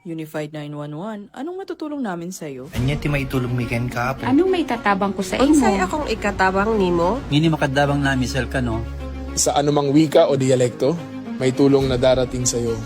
Unified 911, anong matutulong namin sa'yo? Anya ti maitulong miken ka po. Anong may tatabang ko sa imo? Unsay akong ikatabang nimo? Ngini makadabang na misal ka no. Sa anumang wika o dialekto, may tulong na darating sa iyo.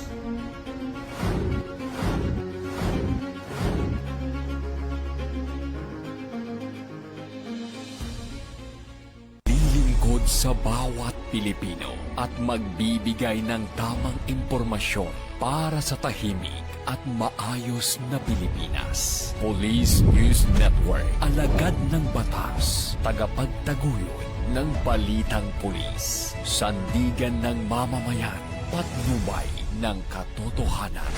Lilingkod sa bawat Pilipino at magbibigay ng tamang impormasyon para sa tahimik at maayos na Pilipinas. Police News Network, alagad ng batas, tagapagtaguyod ng balitang pulis, sandigan ng mamamayan, patnubay ng katotohanan.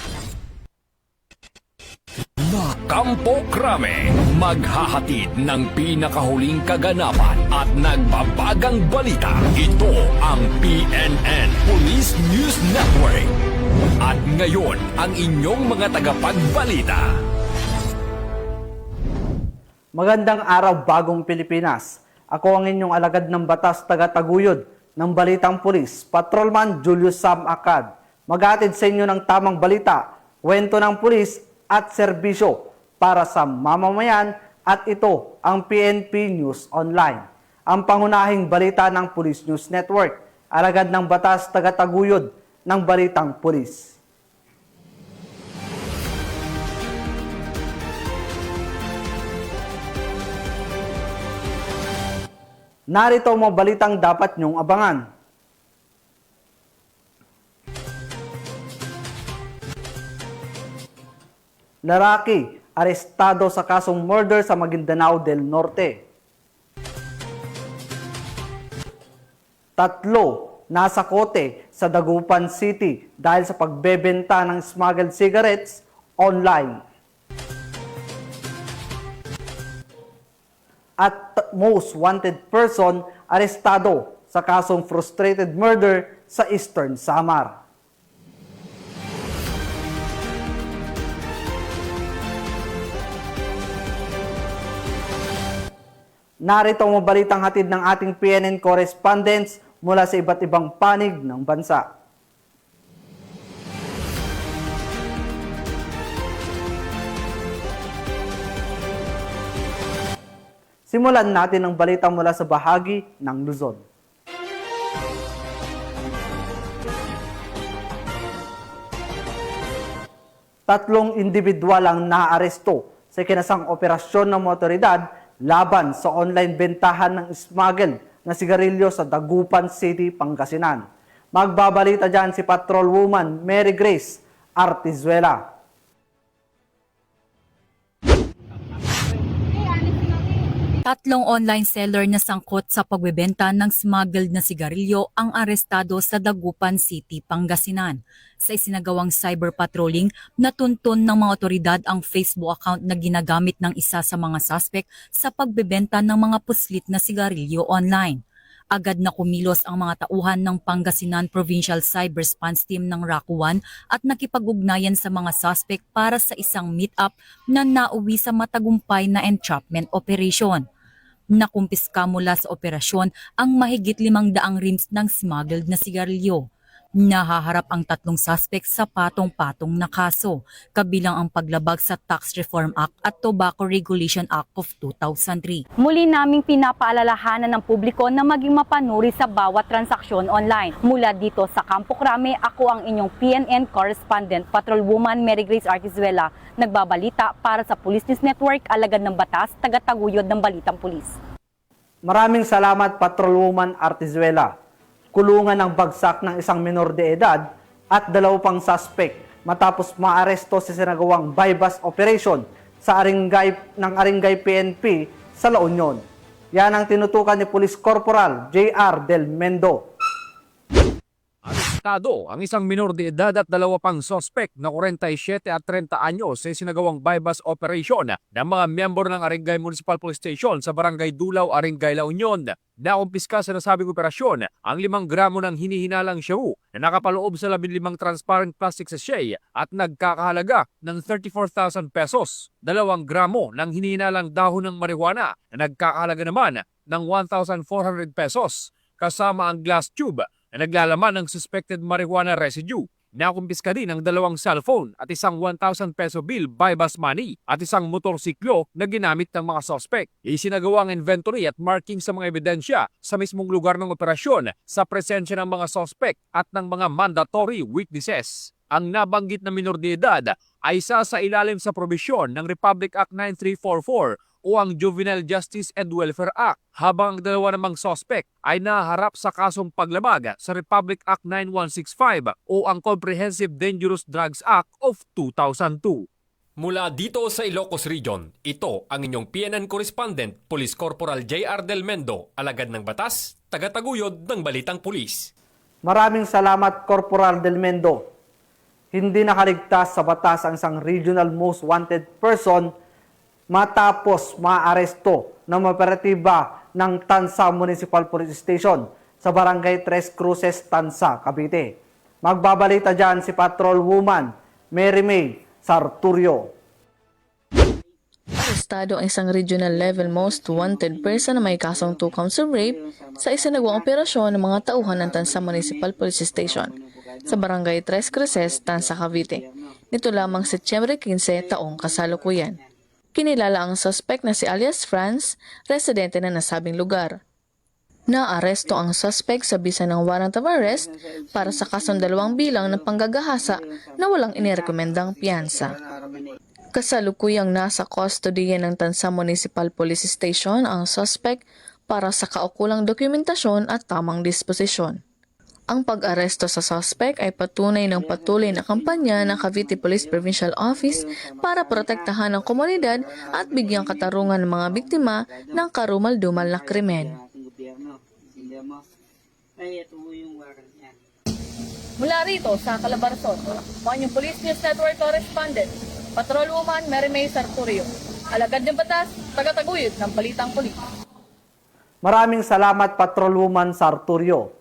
Na Kampo Krame, maghahatid ng pinakahuling kaganapan at nagbabagang balita. Ito ang PNN Police News Network. At ngayon, ang inyong mga tagapagbalita. Magandang araw, bagong Pilipinas. Ako ang inyong alagad ng batas taga-taguyod ng Balitang Pulis, Patrolman Julius Sam Acad. Maghatid sa inyo ng tamang balita, kwento ng pulis at serbisyo para sa mamamayan, at ito ang PNP News Online. Ang pangunahing balita ng Police News Network, alagad ng batas taga-taguyod ng Balitang Pulis. Narito ang mga balitang dapat niyong abangan. Lalaki, arestado sa kasong murder sa Maguindanao del Norte. 3, nasa kote sa Dagupan City dahil sa pagbebenta ng smuggled cigarettes online. At most wanted person arestado sa kasong frustrated murder sa Eastern Samar. Narito ang balitang hatid ng ating PNN correspondents mula sa iba't ibang panig ng bansa. Simulan natin ang balita mula sa bahagi ng Luzon. Tatlong individual ang naaresto sa kinasang operasyon ng mga otoridad laban sa online bentahan ng smuggled na sigarilyo sa Dagupan City, Pangasinan. Magbabalita dyan si Patrolwoman Mary Grace Artizuela. Tatlong online seller na sangkot sa pagbebenta ng smuggled na sigarilyo ang arestado sa Dagupan City, Pangasinan. Sa isinagawang cyber patrolling, natuntun ng mga otoridad ang Facebook account na ginagamit ng isa sa mga suspect sa pagbebenta ng mga puslit na sigarilyo online. Agad na kumilos ang mga tauhan ng Pangasinan Provincial Cyber Response Team ng RACU 1 at nakipag-ugnayan sa mga suspect para sa isang meet-up na nauwi sa matagumpay na entrapment operation. Nakumpiska mula sa operasyon ang mahigit 500 rims ng smuggled na sigarilyo. Nahaharap ang tatlong suspect sa patong-patong na kaso, kabilang ang paglabag sa Tax Reform Act at Tobacco Regulation Act of 2003. Muli naming pinapaalalahanan ng publiko na maging mapanuri sa bawat transaksyon online. Mula dito sa Kampo Krame, ako ang inyong PNN correspondent, Patrolwoman Mary Grace Artizuela, nagbabalita para sa Police News Network, alagad ng batas, taga-taguyod ng Balitang Pulis. Maraming salamat, Patrolwoman Artizuela. Kulungan ng bagsak ng isang minor de edad at 2 pang suspect matapos maaresto sa sinagawang bypass operation sa Aringay PNP sa La Union. Yan ang tinutukan ni Police Corporal J.R. Del Mendo. Arestado ang isang minor de edad at 2 pang sospek na 47 at 30 anyos sa sinagawang bypass operation ng mga miyembro ng Aringay Municipal Police Station sa Barangay Dulaw, Aringay, La Union. Nakumpiska sa nasabing operasyon ang 5 gramo ng hinihinalang shabu na nakapaloob sa 15 transparent plastic sachet at nagkakahalaga ng 34,000 pesos. 2 gramo ng hinihinalang dahon ng marijuana na nagkakahalaga naman ng 1,400 pesos kasama ang glass tube na naglalaman ng suspected marijuana residue. Nakumpiska din ang 2 cellphone at isang 1,000 peso bill bypass money at isang motorsiklo na ginamit ng mga sospek. Isinagawa ang inventory at marking sa mga ebidensya sa mismong lugar ng operasyon sa presensya ng mga sospek at ng mga mandatory witnesses. Ang nabanggit na minor de edad ay isa sa ilalim sa probisyon ng Republic Act 9344 o ang Juvenile Justice and Welfare Act, habang ang 2 namang sospek ay naharap sa kasong paglabag sa Republic Act 9165 o ang Comprehensive Dangerous Drugs Act of 2002. Mula dito sa Ilocos Region, ito ang inyong PNN Correspondent, Police Corporal J.R. Del Mendo, alagad ng batas, tagataguyod ng Balitang Pulis. Maraming salamat, Corporal Del Mendo. Hindi nakaligtas sa batas ang isang regional most wanted person matapos maaresto ng operatiba ng Tansa Municipal Police Station sa Barangay Tres Cruces, Tansa, Cavite. Magbabalita dyan si Patrol Woman Mary May Sarturio. Arestado ang isang regional level most wanted person na may kasong 2 counts of rape sa isinagawang operasyon ng mga tauhan ng Tansa Municipal Police Station sa Barangay Tres Cruces, Tansa, Cavite. Nito lamang Setyembre 15 taong kasalukuyan. Kinilala ang suspect na si alias Franz, residente na nasabing lugar. Naaresto ang suspect sa bisa ng warrant of arrest para sa kasong 2 bilang ng panggagahasa na walang inirekomendang piyansa. Kasalukuyang nasa kustodiya ng Tansa Municipal Police Station ang suspect para sa kaukulang dokumentasyon at tamang disposisyon. Ang pag-aresto sa suspect ay patunay ng patuloy na kampanya ng Cavite Police Provincial Office para protektahan ang komunidad at bigyang katarungan ng mga biktima ng karumal-dumal na krimen. Mula rito sa Calabarzon, ang inyong Police News Network Correspondent, Patrol Woman Mary May Sarturio, alagad ng batas, tagataguyod ng Balitang Pulis. Maraming salamat, Patrol Woman Sarturio.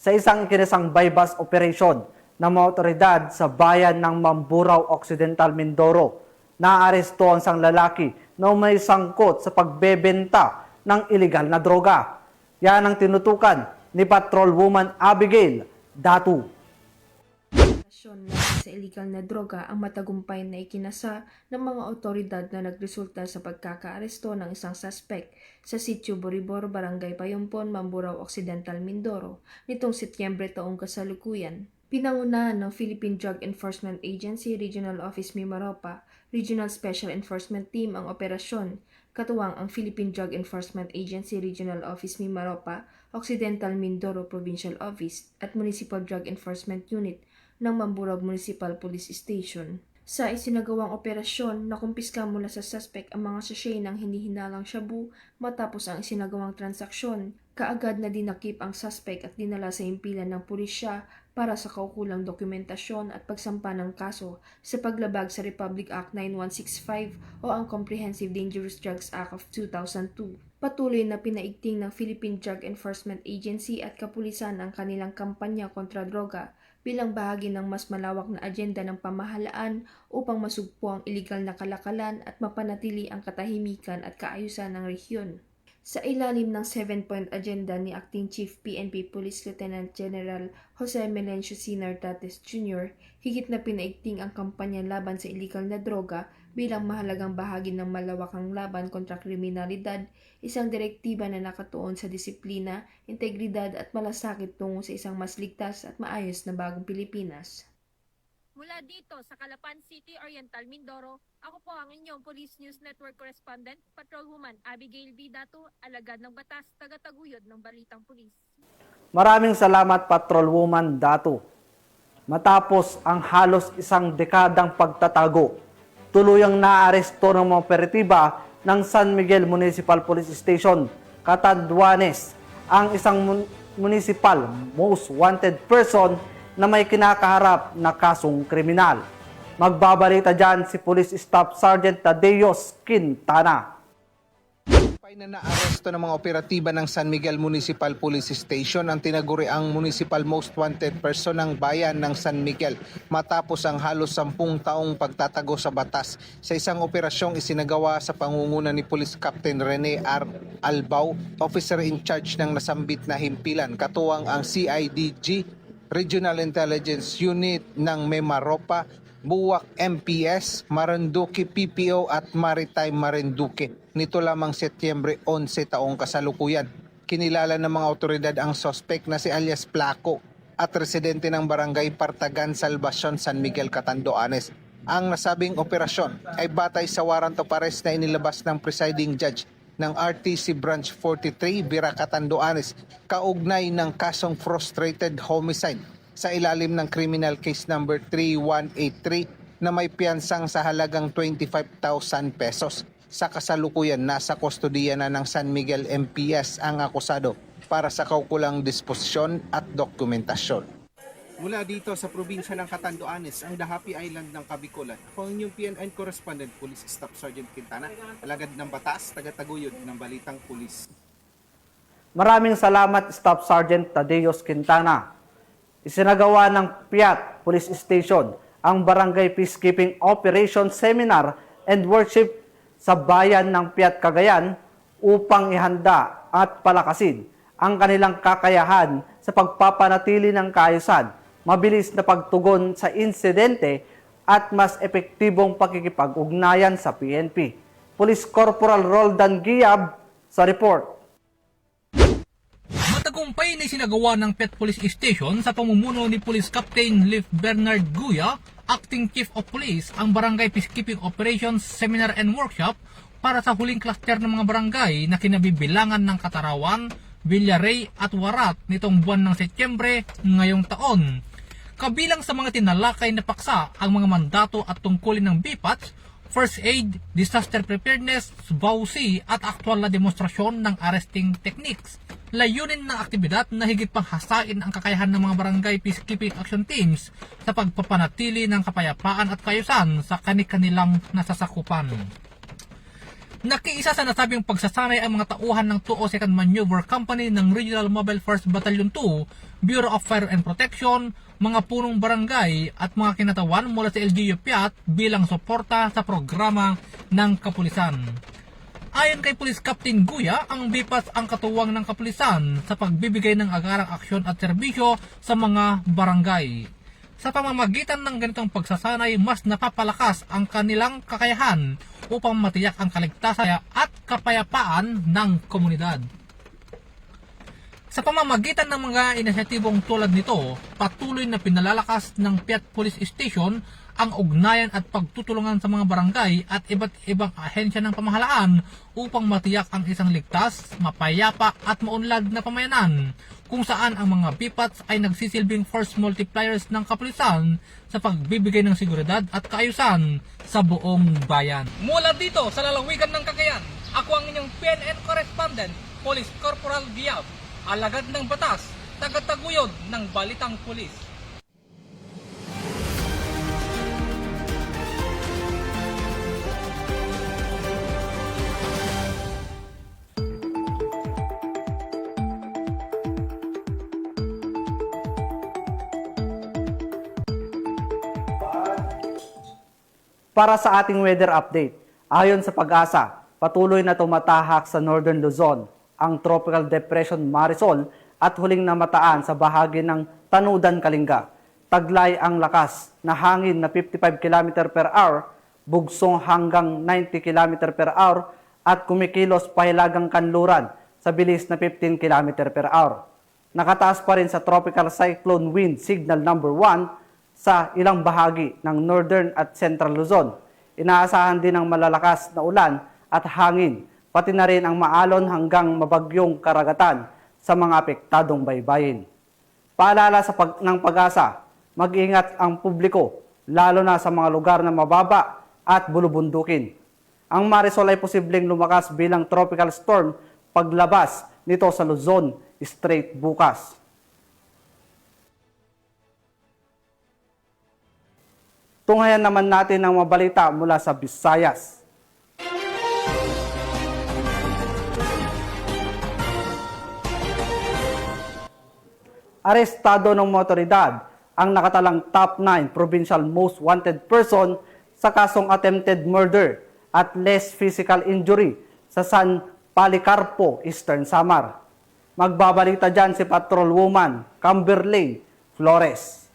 Sa isang kinisang bypass operation ng mga otoridad sa bayan ng Mamburao Occidental, Mindoro, naaresto ang isang lalaki na may sangkot sa pagbebenta ng iligal na droga. Yan ang tinutukan ni Patrol Woman Abigail Datu. Sa illegal na droga ang matagumpay na ikinasa ng mga otoridad na nagresulta sa pagkakaaresto ng isang suspect sa Sitio Boribor, Barangay Payumpon, Mamburao Occidental, Mindoro nitong Setyembre taong kasalukuyan. Pinangunahan ng Philippine Drug Enforcement Agency Regional Office Mimaropa, Regional Special Enforcement Team ang operasyon, katuwang ang Philippine Drug Enforcement Agency Regional Office Mimaropa, Occidental Mindoro Provincial Office at Municipal Drug Enforcement Unit ng Mamburao Municipal Police Station. Sa isinagawang operasyon, nakumpiska mula sa suspect ang mga sachet ng hinihinalang shabu matapos ang isinagawang transaksyon. Kaagad na dinakip ang suspect at dinala sa himpilan ng pulisya para sa kaukulang dokumentasyon at pagsampa ng kaso sa paglabag sa Republic Act 9165 o ang Comprehensive Dangerous Drugs Act of 2002. Patuloy na pinaigting ng Philippine Drug Enforcement Agency at kapulisan ang kanilang kampanya kontra droga bilang bahagi ng mas malawak na agenda ng pamahalaan upang masugpo ang iligal na kalakalan at mapanatili ang katahimikan at kaayusan ng rehiyon. Sa ilalim ng 7-point agenda ni Acting Chief PNP Police Lieutenant General Jose Melencio C. Nartates Jr., higit na pinaigting ang kampanya laban sa iligal na droga bilang mahalagang bahagi ng malawakang laban kontra kriminalidad, isang direktiba na nakatuon sa disiplina, integridad at malasakit tungo sa isang mas ligtas at maayos na bagong Pilipinas. Mula dito sa Calapan City, Oriental, Mindoro, ako po ang inyong Police News Network Correspondent, Patrol Woman Abigail B. Datu, alagad ng batas, tagataguyod ng Balitang Pulis. Maraming salamat, Patrol Woman Datu. Matapos ang halos isang dekadang pagtatago, tuluyang naaresto ng mga operatiba ng San Miguel Municipal Police Station, Catanduanes, ang isang municipal most wanted person na may kinakaharap na kasong kriminal. Magbabalita dyan si Police Staff Sergeant Tadeos Quintana. Na naaresto ng mga operatiba ng San Miguel Municipal Police Station ang tinaguriang Municipal Most Wanted Person ng bayan ng San Miguel matapos ang halos 10 taong pagtatago sa batas sa isang operasyong isinagawa sa pangunguna ni Police Captain Rene R. Albao, officer in charge ng nasambit na himpilan, katuwang ang CIDG Regional Intelligence Unit ng Memaropa, Buwak MPS, Marinduque PPO at Maritime Marinduque. Nito lamang Setyembre 11 taong kasalukuyan. Kinilala ng mga otoridad ang suspect na si alias Placo at residente ng Barangay Partagan, Salvacion, San Miguel, Catanduanes. Ang nasabing operasyon ay batay sa warrant of arrest na inilabas ng presiding judge ng RTC Branch 43, Bira, Catanduanes, kaugnay ng kasong frustrated homicide sa ilalim ng criminal case number 3183 na may piyansang sa halagang 25,000 pesos. Sa kasalukuyan, nasa kustodiya na ng San Miguel MPS ang akusado para sa kaukulang disposisyon at dokumentasyon. Mula dito sa probinsya ng Catanduanes, ang Dahapi Island ng Kabikulan, ako ang inyong PNN Correspondent, Police Staff Sergeant Quintana, alagad ng batas, tagataguyod ng Balitang Pulis. Maraming salamat Staff Sergeant Tadeos Quintana. Isinagawa ng Piat Police Station ang Barangay Peacekeeping Operation Seminar and Worship sa bayan ng Piat, Cagayan upang ihanda at palakasin ang kanilang kakayahan sa pagpapanatili ng kaayusan, mabilis na pagtugon sa insidente at mas epektibong pakikipag-ugnayan sa PNP. Police Corporal Roldan Giab sa report. Matagumpay na isinagawa ng Piat Police Station sa pamumuno ni Police Captain Lief Bernard Guya, Acting Chief of Police, ang Barangay Peacekeeping Operations Seminar and Workshop para sa huling cluster ng mga barangay na kinabibilangan ng Katarawan, Villaray at Warat nitong buwan ng Setyembre ngayong taon. Kabilang sa mga tinalakay na paksa ang mga mandato at tungkulin ng BPATS, First Aid, Disaster Preparedness, VAUC at aktwal na demonstrasyon ng arresting techniques. Layunin ng aktibidad na higit pang hasain ang kakayahan ng mga barangay peacekeeping action teams sa pagpapanatili ng kapayapaan at kaayusan sa kani-kanilang nasasakupan. Nakiisa sa nasabing pagsasanay ang mga tauhan ng 202nd Maneuver Company ng Regional Mobile Force Battalion 2, Bureau of Fire and Protection, mga punong barangay at mga kinatawan mula sa LGU Piat bilang suporta sa programa ng kapulisan. Ayon kay Police Captain Guya, ang BPATS ang katuwang ng kapulisan sa pagbibigay ng agarang aksyon at serbisyo sa mga barangay. Sa pamamagitan ng ganitong pagsasanay, mas napapalakas ang kanilang kakayahan upang matiyak ang kaligtasan at kapayapaan ng komunidad. Sa pamamagitan ng mga inisyatibong tulad nito, patuloy na pinalalakas ng Piat Police Station ang ugnayan at pagtutulungan sa mga barangay at iba't ibang ahensya ng pamahalaan upang matiyak ang isang ligtas, mapayapa at maunlad na pamayanan, kung saan ang mga BPATS ay nagsisilbing force multipliers ng kapulisan sa pagbibigay ng seguridad at kaayusan sa buong bayan. Mula dito sa lalawigan ng Cagayan, ako ang inyong PNN Correspondent, Police Corporal Giab, alagad ng batas, tagataguyod ng Balitang Pulis. Para sa ating weather update, ayon sa Pag-asa, patuloy na tumatahak sa Northern Luzon ang Tropical Depression Marisol at huling namataan sa bahagi ng Tanudan, Kalinga. Taglay ang lakas na hangin na 55 km per hour, bugsong hanggang 90 km per hour at kumikilos pahilagang kanluran sa bilis na 15 km per hour. Nakataas pa rin sa Tropical Cyclone Wind Signal number 1 sa ilang bahagi ng Northern at Central Luzon. Inaasahan din ang malalakas na ulan at hangin, pati na rin ang maalon hanggang mabagyong karagatan sa mga apektadong baybayin. Paalala ng Pag-asa, mag-ingat ang publiko, lalo na sa mga lugar na mababa at bulubundukin. Ang Marisol ay posibleng lumakas bilang tropical storm paglabas nito sa Luzon Strait bukas. Tunghayan naman natin ang mabalita mula sa Visayas. Arestado ng mga otoridad ang nakatalang top 9 provincial most wanted person sa kasong attempted murder at less physical injury sa San Policarpo, Eastern Samar. Magbabalita dyan si Patrolwoman Camberley Flores.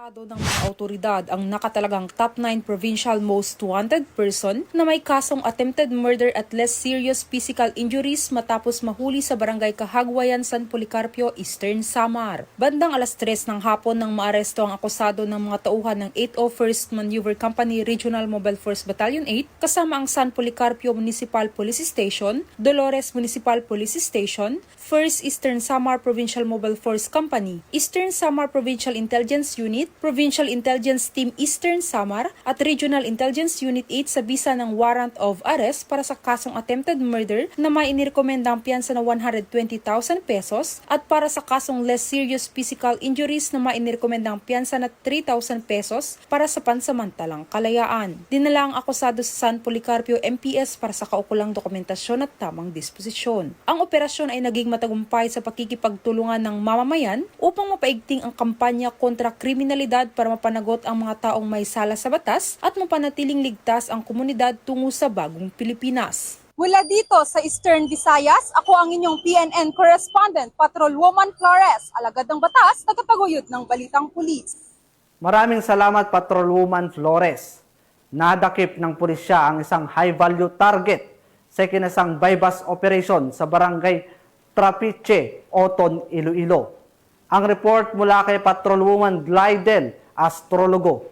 Estado ng mga autoridad ang nakatalagang top 9 provincial most wanted person na may kasong attempted murder at less serious physical injuries matapos mahuli sa barangay Kahagwayan, San Policarpio, Eastern Samar. Bandang alas 3 ng hapon nang maaresto ang akusado ng mga tauhan ng 801st Maneuver Company Regional Mobile Force Battalion 8 kasama ang San Policarpio Municipal Police Station, Dolores Municipal Police Station, 1st Eastern Samar Provincial Mobile Force Company, Eastern Samar Provincial Intelligence Unit, Provincial Intelligence Team Eastern Samar at Regional Intelligence Unit 8 sa bisa ng warrant of arrest para sa kasong attempted murder na may inirekomendang piyansa na 120,000 pesos at para sa kasong less serious physical injuries na may inirekomendang piyansa na 3,000 pesos para sa pansamantalang kalayaan. Dinala ang akusado sa San Policarpio MPS para sa kaukulang dokumentasyon at tamang disposisyon. Ang operasyon ay naging matagumpay sa pakikipagtulungan ng mamamayan upang mapaigting ang kampanya kontra kriminalidad para mapanagot ang mga taong may sala sa batas at mapanatiling ligtas ang komunidad tungo sa bagong Pilipinas. Mula dito sa Eastern Visayas, ako ang inyong PNN correspondent, Patrolwoman Flores, alagad ng batas, tagataguyod ng Balitang Pulis. Maraming salamat, Patrolwoman Flores. Nadakip ng pulisya ang isang high-value target sa ikinasang bypass operation sa barangay Trapiche, Oton, Iloilo. Ang report mula kay Patrolwoman Glidel, astrologo.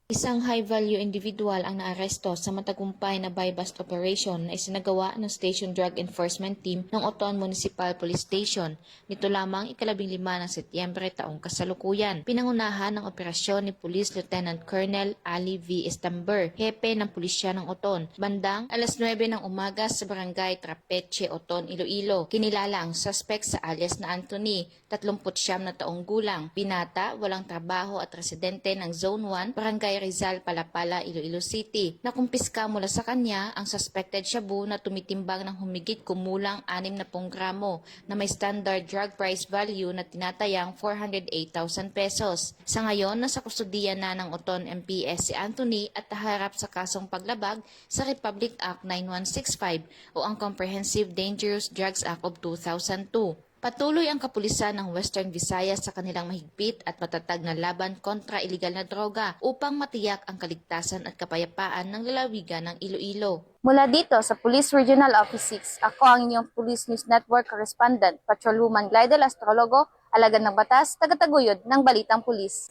Isang high-value individual ang naaresto sa matagumpay na buy-bust operation na isinagawa ng Station Drug Enforcement Team ng Oton Municipal Police Station. Nito lamang 15 ng Setyembre taong kasalukuyan. Pinangunahan ng operasyon ni Police Lieutenant Colonel Ali V. Estamber, hepe ng pulisya ng Oton. Bandang alas 9 ng umaga sa barangay Trapeche, Oton, Iloilo. Kinilala ang suspect sa alias na Anthony, 39 na taong gulang, binata, walang trabaho at residente ng Zone 1, Barangay Rizal, Palapala, Iloilo City. Nakumpiska mula sa kanya ang suspected shabu na tumitimbang ng humigit kumulang 60 gramo na may standard drug price value na tinatayang 408,000 pesos. Sa ngayon, nasa kustudiya na ng Oton MPS si Anthony at naharap sa kasong paglabag sa Republic Act 9165 o ang Comprehensive Dangerous Drugs Act of 2002. Patuloy ang kapulisan ng Western Visayas sa kanilang mahigpit at matatag na laban kontra iligal na droga upang matiyak ang kaligtasan at kapayapaan ng lalawigan ng Iloilo. Mula dito sa Police Regional Office 6, ako ang inyong Police News Network correspondent, Patrolwoman Glidel, astrologo, alagad ng batas, tagataguyod ng Balitang Pulis.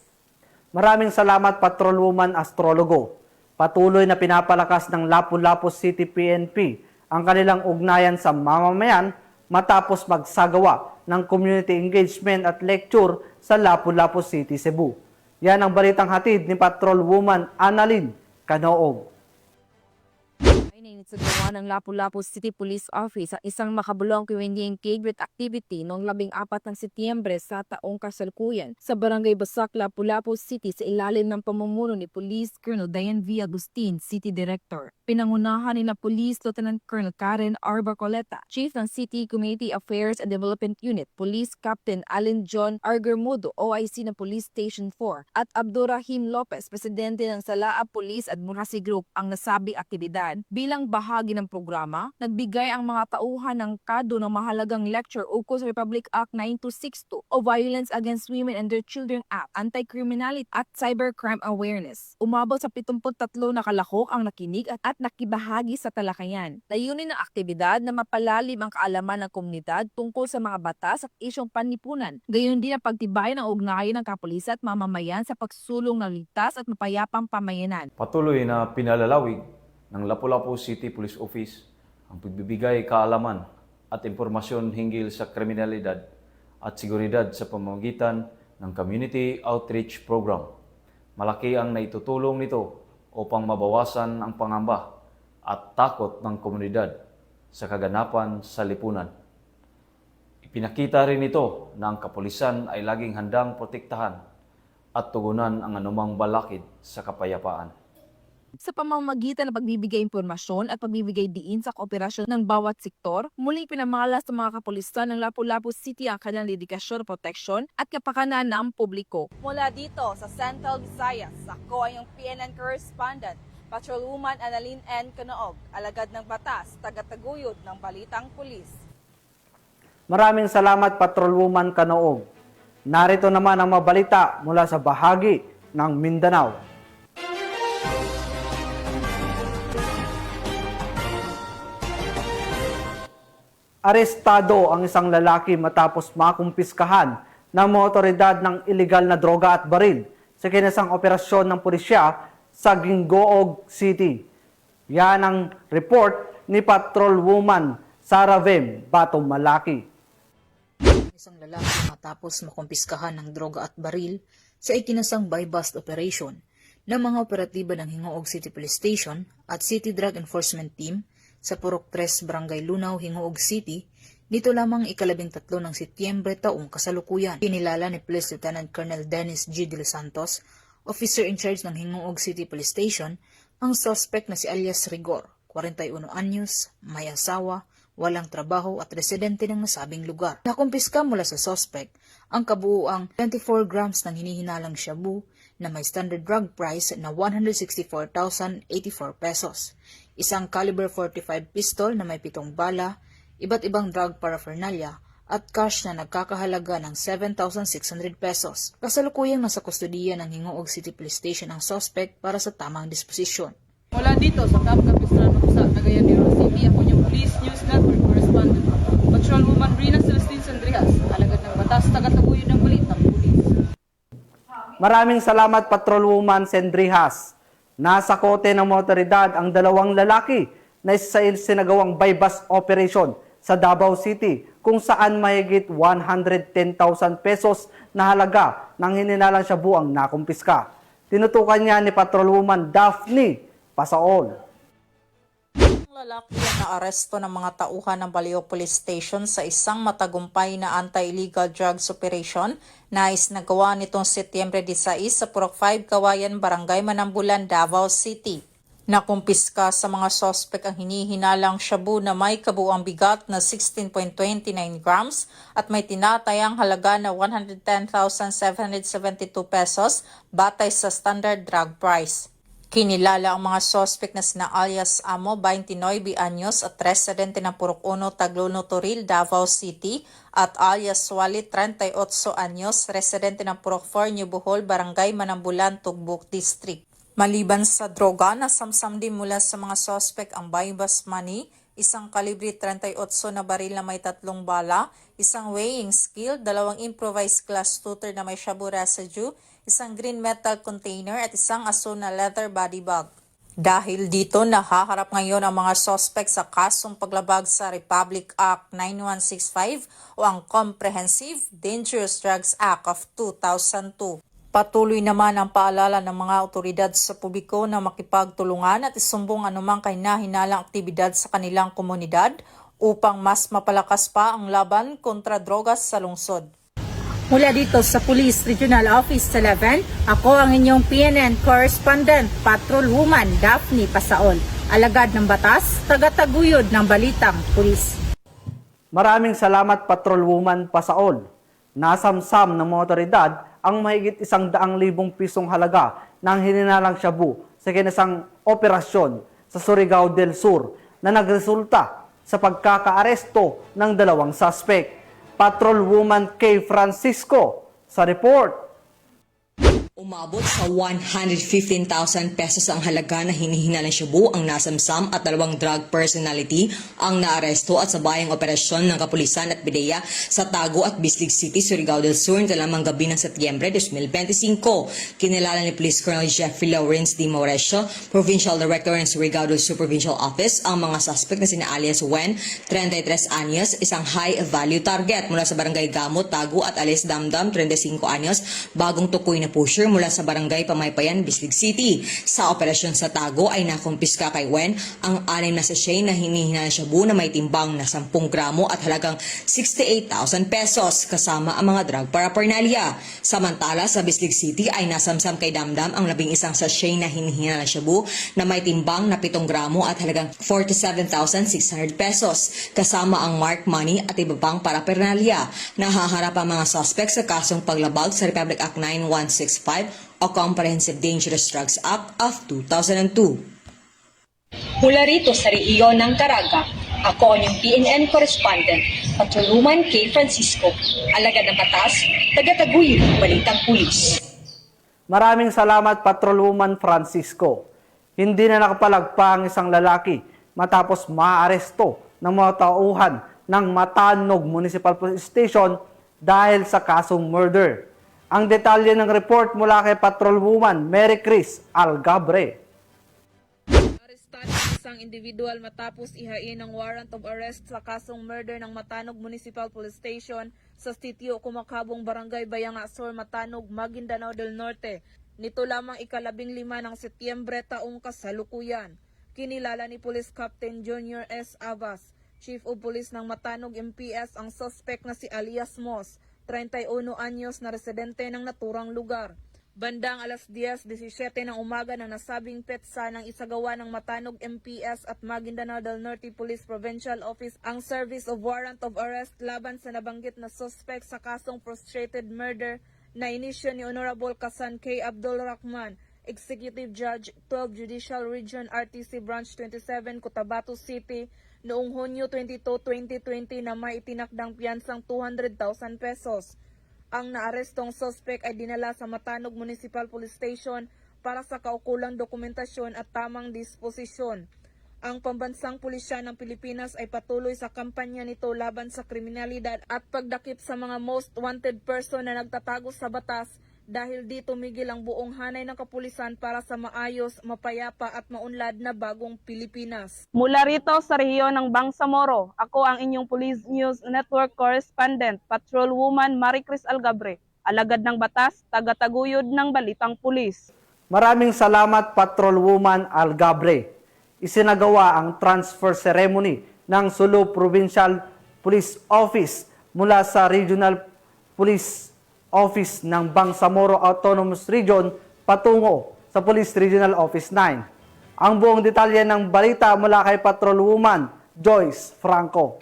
Maraming salamat, Patrolwoman Astrologo. Patuloy na pinapalakas ng Lapu-Lapu City PNP ang kanilang ugnayan sa mamamayan matapos magsagawa ng community engagement at lecture sa Lapu-Lapu City, Cebu. Yan ang balitang hatid ni Patrolwoman Annalyn Canoog. Sa gawa ng Lapu-Lapu City Police Office ang isang makabulong community engagement activity noong 14 ng Setyembre sa taong kasalukuyan sa Barangay Basak, Lapu-Lapu City sa ilalim ng pamumuno ni Police Colonel Diane V. Agustin, City Director. Pinangunahan ni na Police Lieutenant Colonel Karen R. Barcoleta, Chief ng City Community Affairs and Development Unit, Police Captain Allen John Argermudo, OIC ng Police Station 4, at Abdurrahim Lopez, Presidente ng Salaa Police Advocacy Group ang nasabing aktibidad. Bilang bahagi ng programa, nagbigay ang mga tauhan ng kado ng mahalagang lecture ukol sa Republic Act 9262 o Violence Against Women and Their Children Act, Anti-Criminality at Cybercrime Awareness. Umabot sa 73 na kalahok ang nakinig at nakibahagi sa talakayan. Layunin ng aktibidad na mapalalim ang kaalaman ng komunidad tungkol sa mga batas at isyong panlipunan. Gayon din ang pagtibay ng ugnayan ng kapulisan at mamamayan sa pagsulong ng ligtas at mapayapang pamayanan. Patuloy na pinalalawig ng Lapu-Lapu City Police Office ang pagbibigay kaalaman at impormasyon hinggil sa kriminalidad at seguridad sa pamamagitan ng Community Outreach Program. Malaki ang naitutulong nito upang mabawasan ang pangamba at takot ng komunidad sa kaganapan sa lipunan. Ipinakita rin ito na ang kapulisan ay laging handang protektahan at tugunan ang anumang balakid sa kapayapaan. Sa pamamagitan ng pagbibigay impormasyon at pagbibigay diin sa kooperasyon ng bawat sektor, muling pinamalas sa mga kapulisan ng Lapu-Lapu City ang kanilang dedikasyon, proteksyon at kapakanan ng publiko. Mula dito sa Central Visayas, ako ay yung PNN correspondent, Patrolwoman Annalyn N. Canoog, alagad ng batas, tagataguyod ng Balitang Pulis. Maraming salamat Patrolwoman Kanoog. Narito naman ang mabalita mula sa bahagi ng Mindanao. Arestado ang isang lalaki matapos makumpiskahan ng mga otoridad ng iligal na droga at baril sa kinasang operasyon ng pulisya sa Gingoog City. Yan ang report ni Patrolwoman Sara Vem Batong Malaki. Isang lalaki matapos makumpiskahan ng droga at baril sa ikinasang buy-bust operation ng mga operatiba ng Hingoog City Police Station at City Drug Enforcement Team sa Purok 3, Barangay Lunaw, Hingoog City, dito lamang ika-13 ng Setyembre taong kasalukuyan. Kinilala ni Police Lieutenant Colonel Dennis G. De Los Santos, officer in charge ng Hingoog City Police Station, ang suspect na si alias Rigor, 41 anyos, may asawa, walang trabaho at residente ng nasabing lugar. Nakumpiska mula sa suspect ang kabuuang 24 grams ng hinihinalang shabu na may standard drug price na 164,084 pesos, isang caliber 45 pistol na may 7 bala, iba't ibang drug paraphernalia at cash na nagkakahalaga ng 7,600 pesos. Kasalukuyang nasa kustudiya ng Hingoog City Police Station ang suspect para sa tamang disposisyon. Mula dito sa Camp Capistrano sa Cagayan de Oro City, ako yung Police News Network Correspondent, Patrolwoman Rina Celestine Sandrias, alagad ng batas, tagataguyod ng balitang pulis. Maraming salamat Patrolwoman Sendrihas. Nasa kote ng mga otoridad ang dalawang lalaki na isa sa sinagawang buy-bust operation sa Davao City kung saan mahigit 110,000 pesos na halaga ng hininalang shabu ang nakumpiska. Tinutukan niya ni Patrolwoman Daphne Pasaol. Lalaki ang naaresto ng mga tauhan ng Baleo Police Station sa isang matagumpay na anti-illegal drugs operation na isinagawa nitong Setyembre 16 sa Purok 5, Kawayan, Barangay Manambulan, Davao City. Nakumpiska sa mga sospek ang hinihinalang shabu na may kabuuang bigat na 16.29 grams at may tinatayang halaga na 110,772 pesos batay sa standard drug price. Kinilala ang mga sospek na sina alias Amo, 29 anyos at residente ng Purok 1, Tagluno, Toril, Davao City at alias Wali, 38 anyos, residente ng Purok 4, New Bohol, Barangay Manambulan, Tugbuk District. Maliban sa droga, nasamsam din mula sa mga sospek ang buy-bust money, isang kalibre 38 na baril na may 3 bala, isang weighing scale, 2 improvised glass tutor na may shabu residue, isang green metal container at isang asul na leather body bag. Dahil dito, nahaharap ngayon ang mga sospek sa kasong paglabag sa Republic Act 9165 o ang Comprehensive Dangerous Drugs Act of 2002. Patuloy naman ang paalala ng mga otoridad sa publiko na makipagtulungan at isumbong anumang kahina-hinalang aktibidad sa kanilang komunidad upang mas mapalakas pa ang laban kontra drogas sa lungsod. Mula dito sa Police Regional Office 11, ako ang inyong PNN Correspondent, Patrolwoman Daphne Pasaol. Alagad ng batas, tagataguyod ng balitang pulis. Maraming salamat Patrolwoman Pasaol. Nasamsam ng mga otoridad ang mahigit 100,000 pisong halaga ng hininalang shabu sa kinasang operasyon sa Surigao del Sur na nagresulta sa pagkakaaresto ng 2 suspect. Patrolwoman K. Francisco sa report. Umabot sa 115,000 pesos ang halaga na hinihinalang shabu ang nasamsam at 2 drug personality ang naaresto at sa bayang operasyon ng kapulisan at PIDEA sa Tago at Bislig City, Surigao del Sur na lamang gabi ng Setyembre 2025. Kinilala ni Police Colonel Jeffrey Lawrence D. Mauresio, Provincial Director ng Surigao del Sur Provincial Office, ang mga suspect na sina alias Wen, 33 anyos, isang high-value target mula sa Barangay Gamot, Tago at alias Damdam, 35 anyos, bagong tukoy na pusher mula sa Barangay Pamaypayan, Bislig City. Sa operasyon sa Tago ay nakumpiska kay Wen ang 6 na sachet na hinihinalang shabu na may timbang na 10 gramo at halagang 68,000 pesos kasama ang mga drug paraphernalia. Samantala sa Bislig City ay nasamsam kay Damdam ang 11 sachet na hinihinalang shabu na may timbang na 7 gramo at halagang 47,600 pesos kasama ang mark money at iba pang paraphernalia. Nahaharap ang mga suspect sa kasong paglabag sa Republic Act 9165 o Comprehensive Dangerous Drugs Act of 2002. Mula rito sa rehiyon ng Caraga, Ako ang inyong PNN correspondent, Patrolwoman K. Francisco, alagad ng batas, taga-taguyod ng balitang pulis. Maraming salamat, Patrolwoman Francisco. Hindi na nakapalagpa ang isang lalaki matapos maaresto ng mga tauhan ng Matanog Municipal Police Station dahil sa kasong murder. Ang detalye ng report mula kay Patrolwoman Mary Chris Algabre. Arestado ang isang individual matapos ihain ng warrant of arrest sa kasong murder ng Matanog Municipal Police Station sa sitio Kumakabong Barangay Bayanga Sur, Matanog, Maguindanao del Norte. Nito lamang ika-15 ng Setyembre taong kasalukuyan. Kinilala ni Police Captain Junior S. Avas, Chief of Police ng Matanog MPS, ang suspect na si alias Moss, 31 anyos na residente ng naturang lugar. Bandang alas 10:17 ng umaga ng nasabing petsa ng isagawa ng Matanog MPS at Maguindanao del Norte Police Provincial Office ang service of warrant of arrest laban sa nabanggit na suspect sa kasong frustrated murder na inisyo ni Honorable Kasan K. Abdul Rahman, Executive Judge, 12 Judicial Region, RTC Branch 27, Cotabato City, noong Hunyo 22, 2020 na may itinakdang piyansang 200,000 pesos. Ang naarestong suspect ay dinala sa Matanog Municipal Police Station para sa kaukulang dokumentasyon at tamang disposisyon. Ang pambansang pulisya ng Pilipinas ay patuloy sa kampanya nito laban sa kriminalidad at pagdakip sa mga most wanted person na nagtatago sa batas. Dahil dito tumigil ang buong hanay ng kapulisan para sa maayos, mapayapa at maunlad na bagong Pilipinas. Mula rito sa rehiyon ng Bangsamoro, ako ang inyong Police News Network Correspondent, Patrolwoman Mary Chris Algabre, alagad ng batas, taga-taguyod ng balitang pulis. Maraming salamat, Patrolwoman Algabre. Isinagawa ang transfer ceremony ng Sulu Provincial Police Office mula sa Regional Police Office ng Bangsamoro Autonomous Region patungo sa Police Regional Office 9. Ang buong detalye ng balita mula kay Patrolwoman Joyce Franco.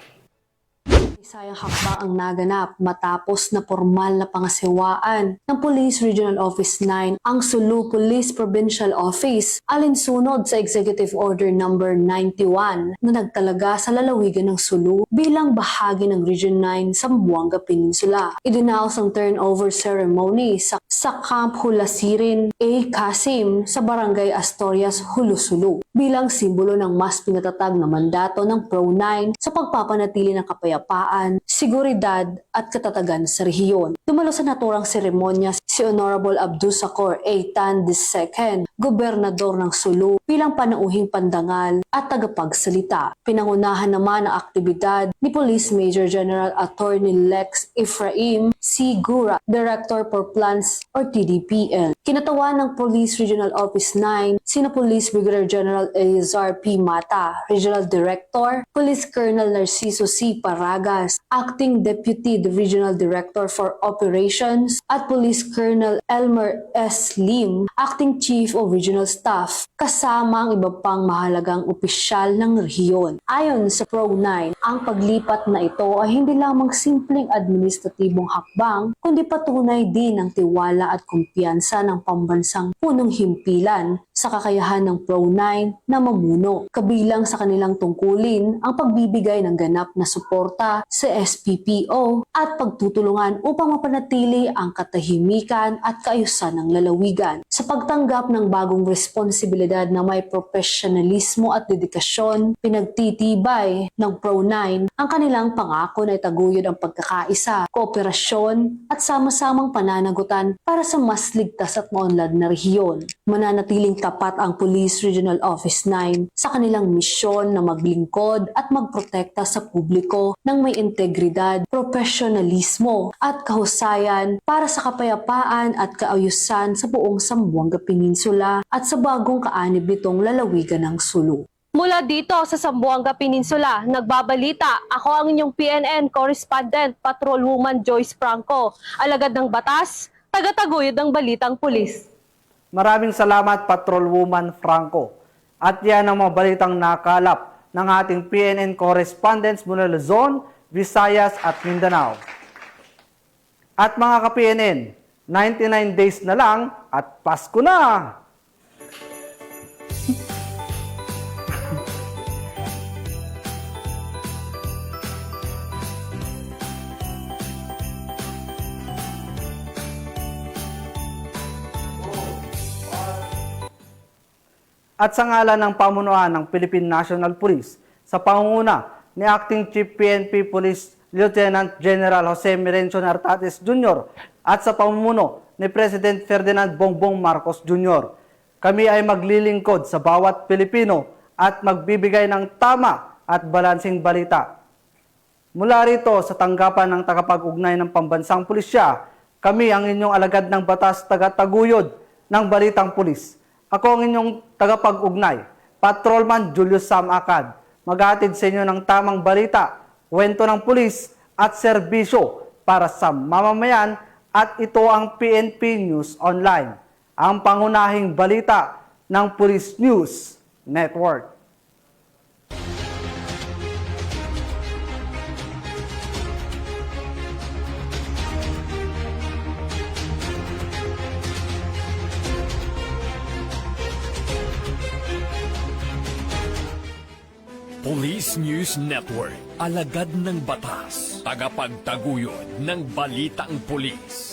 Isayang hakbang ang naganap matapos na formal na pangasiwaan ng Police Regional Office 9 ang Sulu Police Provincial Office alinsunod sa Executive Order No. 91 na nagtalaga sa lalawigan ng Sulu bilang bahagi ng Region 9 sa Zamboanga Peninsula. Idinaos ang turnover ceremony sa Camp Hulasirin A. Kasim sa Barangay Astorias, Hulusulu bilang simbolo ng mas pinatatag na mandato ng Pro-9 sa pagpapanatili ng kapayapaan, seguridad at katatagan sa rehiyon. Dumalo sa naturang seremonya si Honorable Abdusakor A. Tan II, Gobernador ng Sulu bilang panauhing pandangal at tagapagsalita. Pinangunahan naman ang aktibidad ni Police Major General Attorney Lex Ephraim C. Gura, Director for Plans or TDPL. Kinatawan ng Police Regional Office 9 sina Police Brigadier General Elizar P. Mata, Regional Director, Police Colonel Narciso C. Paragas, Acting Deputy Regional Director for Operations, at Police Colonel Elmer S. Lim, Acting Chief of Regional Staff, kasama ang iba pang mahalagang opisyal ng rehiyon. Ayon sa Pro-9, ang paglipat na ito ay hindi lamang simpleng administratibong hakbang, kundi patunay din ng tiwala at kumpiyansa ng pambansang punong himpilan sa kakayahan ng Pro-9 na mamuno. Kabilang sa kanilang tungkulin ang pagbibigay ng ganap na suporta sa SPPO at pagtutulungan upang mapanatili ang katahimikan at kaayusan ng lalawigan. Sa pagtanggap ng bagong responsibilidad na may profesionalismo at dedikasyon, pinagtitibay ng Pro-9 ang kanilang pangako na itaguyod ang pagkakaisa, kooperasyon at sama-samang pananagutan para sa mas ligtas at maunlad na rehiyon. Mananatiling tapat ang Police Regional Office 9 sa kanilang misyon na maglingkod at magprotekta sa publiko ng may integridad, profesionalismo at kahusayan para sa kapayapaan at kaayusan sa buong Zamboanga Peninsula at sa bagong kaanib nitong lalawigan ng Sulu. Mula dito sa Zamboanga Peninsula, nagbabalita ako ang inyong PNN Correspondent, Patrolwoman Joyce Franco, alagad ng batas, taga-taguyod ng balitang pulis. Maraming salamat, Patrolwoman Franco. At yan ang mga balitang nakalap ng ating PNN correspondents mula Luzon, Visayas at Mindanao. At mga ka-PNN, 99 days na lang at Pasko na! at sa ngalan ng pamunuan ng Philippine National Police sa pangunguna ni Acting Chief PNP Police Lieutenant General Jose Merencio Nartates Jr. at sa pamumuno ni President Ferdinand Bongbong Marcos Jr. Kami ay maglilingkod sa bawat Pilipino at magbibigay ng tama at balansing balita. Mula rito sa tanggapan ng tagapag-ugnay ng Pambansang Pulisya, kami ang inyong alagad ng batas taga-taguyod ng Balitang Pulis. Ako ang inyong tagapag-ugnay, Patrolman Julius Sam Acad, maghatid sa inyo ng tamang balita, kwento ng pulis at serbisyo para sa mamamayan at ito ang PNP News Online, ang pangunahing balita ng Police News Network. Police News Network, alagad ng batas, tagapagtaguyod ng balitang pulis.